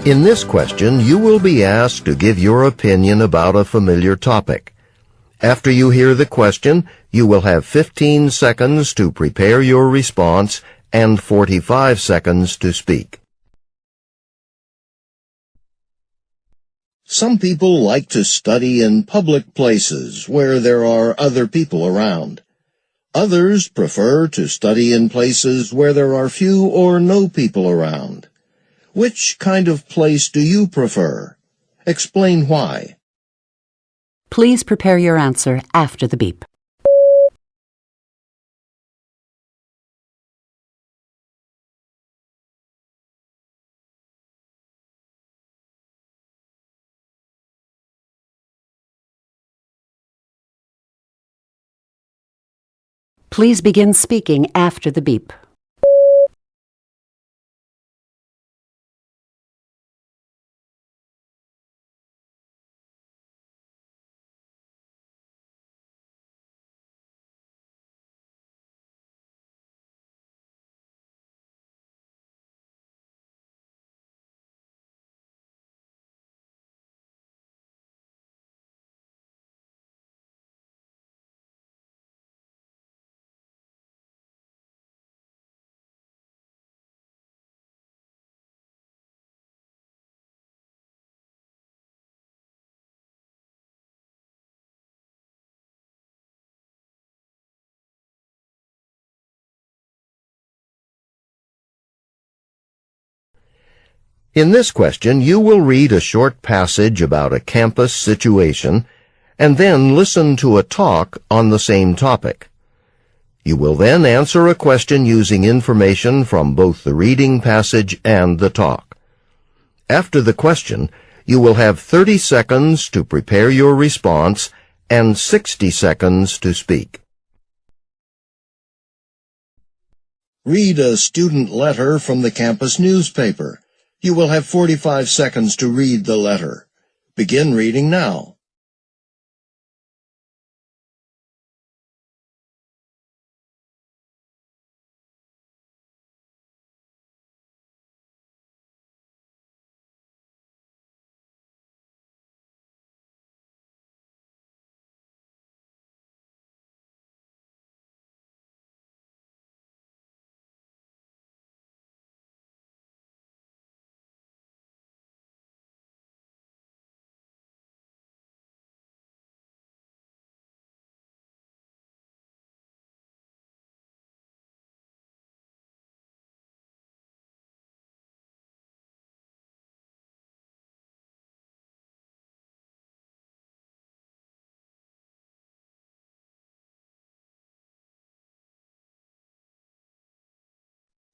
In this question, you will be asked to give your opinion about a familiar topic. After you hear the question, you will have 15 seconds to prepare your response and 45 seconds to speak. Some people like to study in public places where there are other people around. Others prefer to study in places where there are few or no people around. Which kind of place do you prefer? Explain why. Please prepare your answer after the beep. Please begin speaking after the beep. In this question, you will read a short passage about a campus situation and then listen to a talk on the same topic. You will then answer a question using information from both the reading passage and the talk. After the question, you will have 30 seconds to prepare your response and 60 seconds to speak. Read a student letter from the campus newspaper. You will have 45 seconds to read the letter. Begin reading now.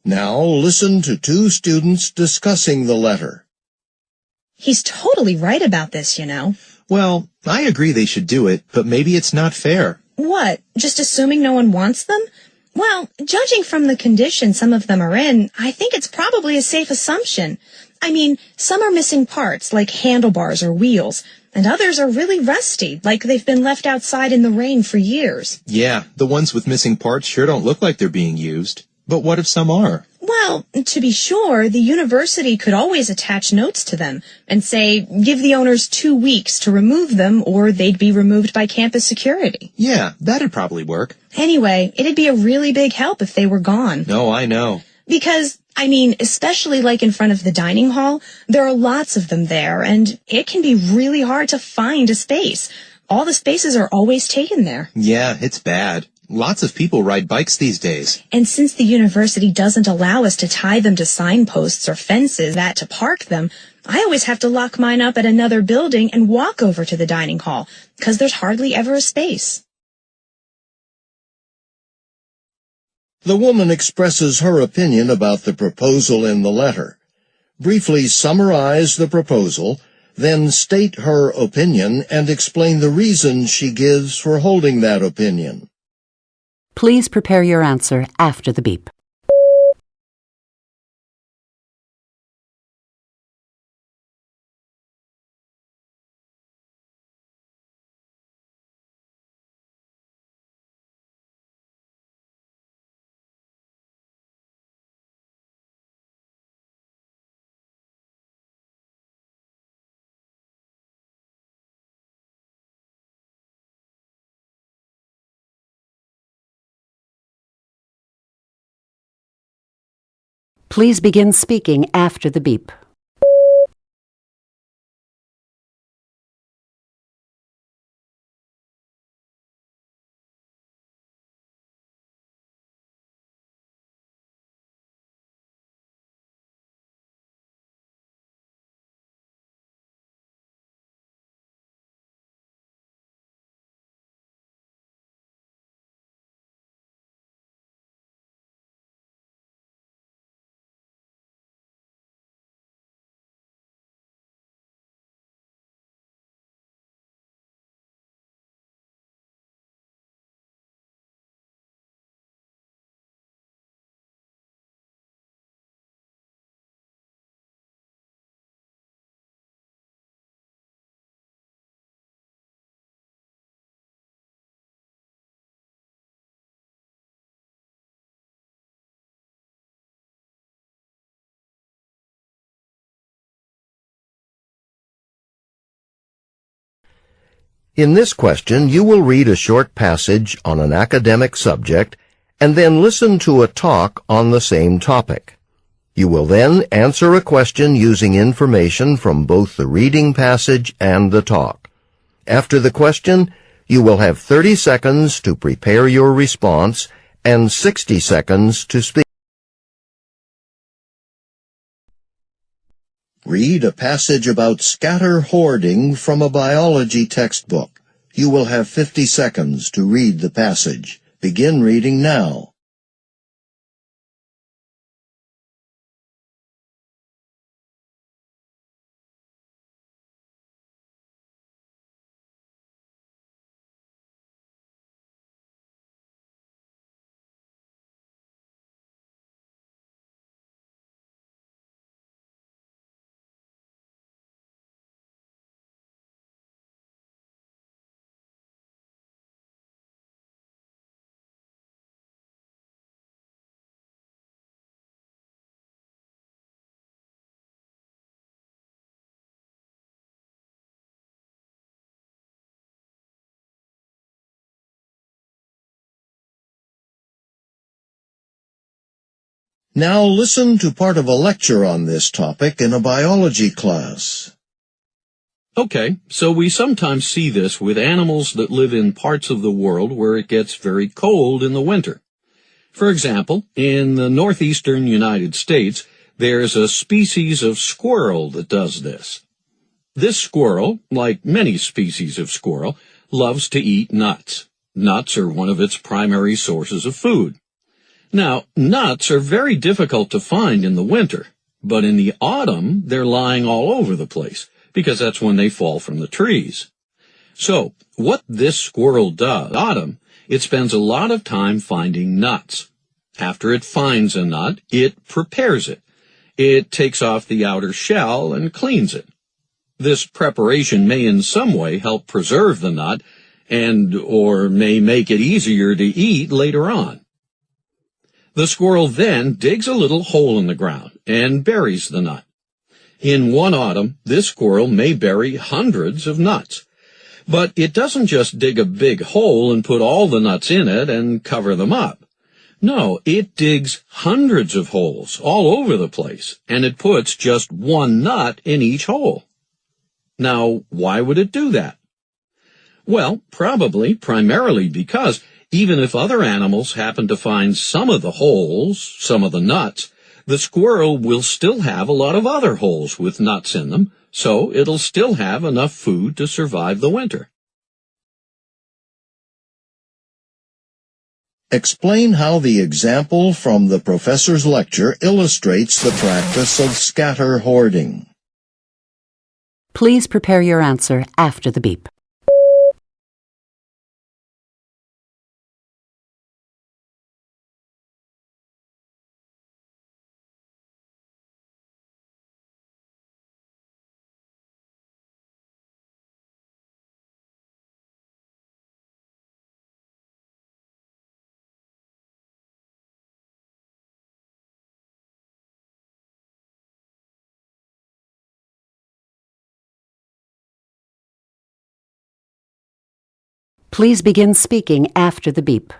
Now listen to two students discussing the letter. He's totally right about this, you know. Well, I agree they should do it, but maybe it's not fair. What? Just assuming no one wants them? Well, judging from the condition some of them are in, I think it's probably a safe assumption. I mean, some are missing parts, like handlebars or wheels, and others are really rusty, like they've been left outside in the rain for years. Yeah, the ones with missing parts sure don't look like they're being used. But what if some are? Well, to be sure, the university could always attach notes to them and say, give the owners 2 weeks to remove them or they'd be removed by campus security. Yeah, that'd probably work. Anyway, it'd be a really big help if they were gone. No, I know. Because, I mean, especially like in front of the dining hall, there are lots of them there, and it can be really hard to find a space. All the spaces are always taken there. Yeah, it's bad. Lots of people ride bikes these days. And since the university doesn't allow us to tie them to signposts or fences that to park them, I always have to lock mine up at another building and walk over to the dining hall, because there's hardly ever a space. The woman expresses her opinion about the proposal in the letter. Briefly summarize the proposal, then state her opinion and explain the reason she gives for holding that opinion. Please prepare your answer after the beep. Please begin speaking after the beep. In this question, you will read a short passage on an academic subject and then listen to a talk on the same topic. You will then answer a question using information from both the reading passage and the talk. After the question, you will have 30 seconds to prepare your response and 60 seconds to speak. Read a passage about scatter hoarding from a biology textbook. You will have 50 seconds to read the passage. Begin reading now. Now listen to part of a lecture on this topic in a biology class. Okay, so we sometimes see this with animals that live in parts of the world where it gets very cold in the winter. For example, in the northeastern United States, there's a species of squirrel that does this. This squirrel, like many species of squirrel, loves to eat nuts. Nuts are one of its primary sources of food. Now, nuts are very difficult to find in the winter, but in the autumn, they're lying all over the place, because that's when they fall from the trees. So, what this squirrel does in autumn, it spends a lot of time finding nuts. After it finds a nut, it prepares it. It takes off the outer shell and cleans it. This preparation may in some way help preserve the nut or may make it easier to eat later on. The squirrel then digs a little hole in the ground and buries the nut. In one autumn, this squirrel may bury hundreds of nuts. But it doesn't just dig a big hole and put all the nuts in it and cover them up. No, it digs hundreds of holes all over the place, and it puts just one nut in each hole. Now, why would it do that? Well, primarily because even if other animals happen to find some of the holes, some of the nuts, the squirrel will still have a lot of other holes with nuts in them, so it'll still have enough food to survive the winter. Explain how the example from the professor's lecture illustrates the practice of scatter hoarding. Please prepare your answer after the beep. Please begin speaking after the beep.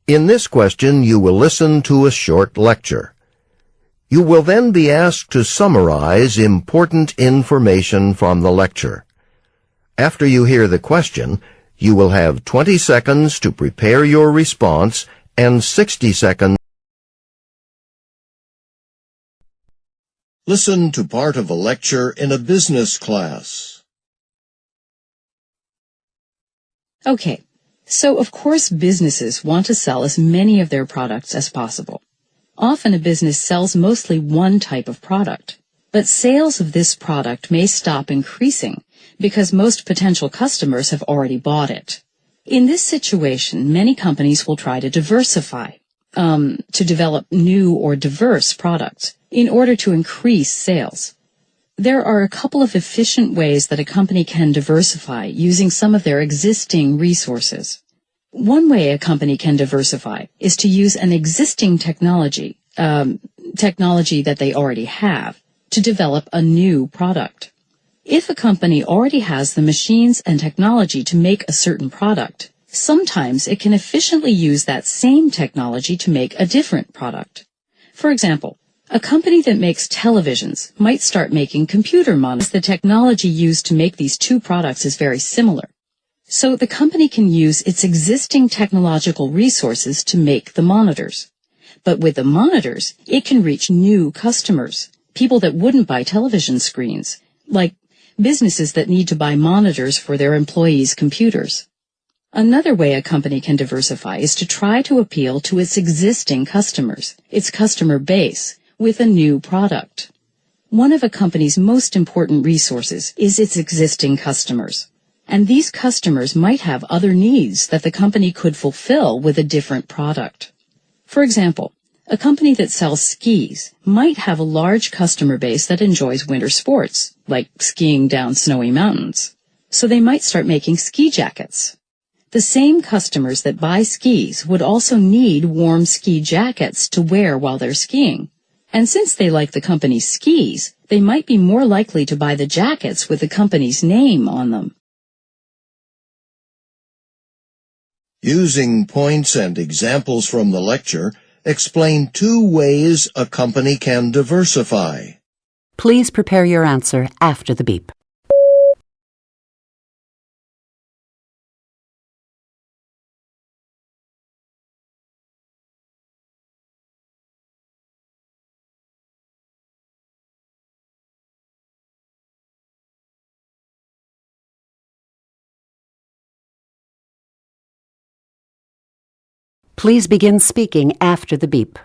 In this question, you will listen to a short lecture. You will then be asked to summarize important information from the lecture. After you hear the question, you will have 20 seconds to prepare your response and 60 seconds. Listen to part of a lecture in a business class. Okay, so of course businesses want to sell as many of their products as possible. Often a business sells mostly one type of product, but sales of this product may stop increasing because most potential customers have already bought it. In this situation, many companies will try to diversify, to develop new or diverse products in order to increase sales. There are a couple of efficient ways that a company can diversify using some of their existing resources. One way a company can diversify is to use an existing technology that they already have, to develop a new product. If a company already has the machines and technology to make a certain product, sometimes it can efficiently use that same technology to make a different product. For example, a company that makes televisions might start making computer monitors. The technology used to make these two products is very similar. So the company can use its existing technological resources to make the monitors. But with the monitors, it can reach new customers, people that wouldn't buy television screens, like businesses that need to buy monitors for their employees' computers. Another way a company can diversify is to try to appeal to its existing customers, its customer base, with a new product. One of a company's most important resources is its existing customers. And these customers might have other needs that the company could fulfill with a different product. For example, a company that sells skis might have a large customer base that enjoys winter sports, like skiing down snowy mountains. So they might start making ski jackets. The same customers that buy skis would also need warm ski jackets to wear while they're skiing. And since they like the company's skis, they might be more likely to buy the jackets with the company's name on them. Using points and examples from the lecture, explain 2 ways a company can diversify. Please prepare your answer after the beep. Please begin speaking after the beep.